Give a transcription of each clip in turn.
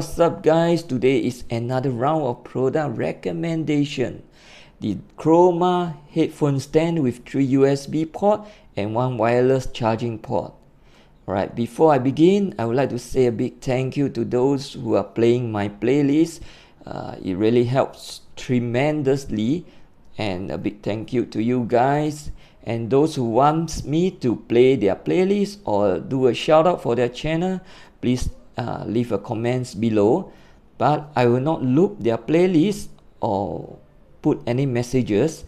what's up guys? Today is another round of product recommendation. The Chroma headphone stand with 3 USB port and 1 wireless charging port. Alright, before I begin, I would like to say a big thank you to those who are playing my playlist. It really helps tremendously, and a big thank you to you guys. And those who want me to play their playlist or do a shout out for their channel, please leave a comments below. But I will not loop their playlist or put any messages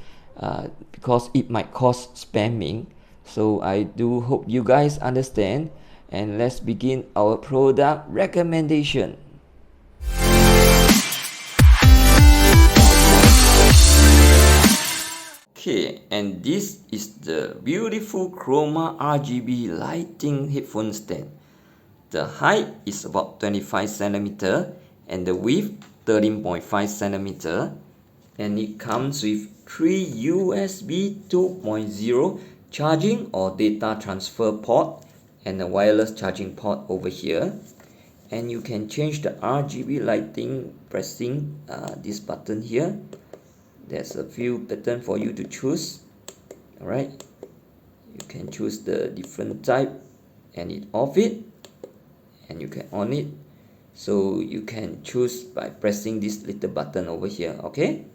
because it might cause spamming. So I do hope you guys understand, and let's begin our product recommendation. Okay, and this is the beautiful Chroma RGB lighting headphone stand. The height is about 25 cm and the width 13.5 cm, and it comes with 3 USB 2.0 charging or data transfer port and a wireless charging port over here. And you can change the RGB lighting pressing this button here. There's a few patterns for you to choose. Alright, you can choose the different type and it off it, and you can on it. So you can choose by pressing this little button over here. Okay,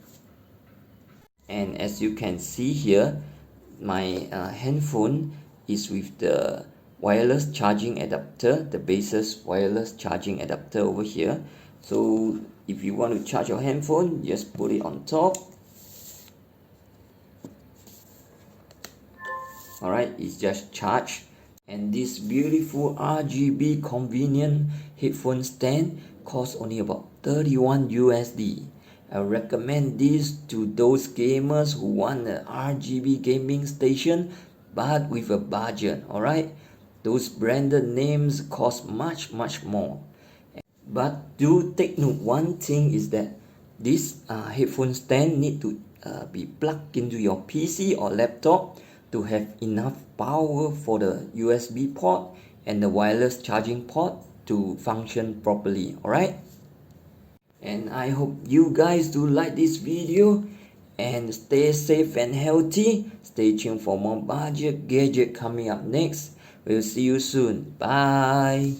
and as you can see here, my handphone is with the wireless charging adapter, the basis wireless charging adapter over here. So if you want to charge your handphone, just put it on top. Alright, it's just charged. And this beautiful RGB convenient headphone stand costs only about 31 USD. I recommend this to those gamers who want an RGB gaming station but with a budget. Alright, those branded names cost much more. But do take note, one thing is that this headphone stand need to be plugged into your PC or laptop to have enough power for the USB port and the wireless charging port to function properly. Alright, and I hope you guys do like this video, and stay safe and healthy. Stay tuned for more budget gadget coming up next. We'll see you soon. Bye.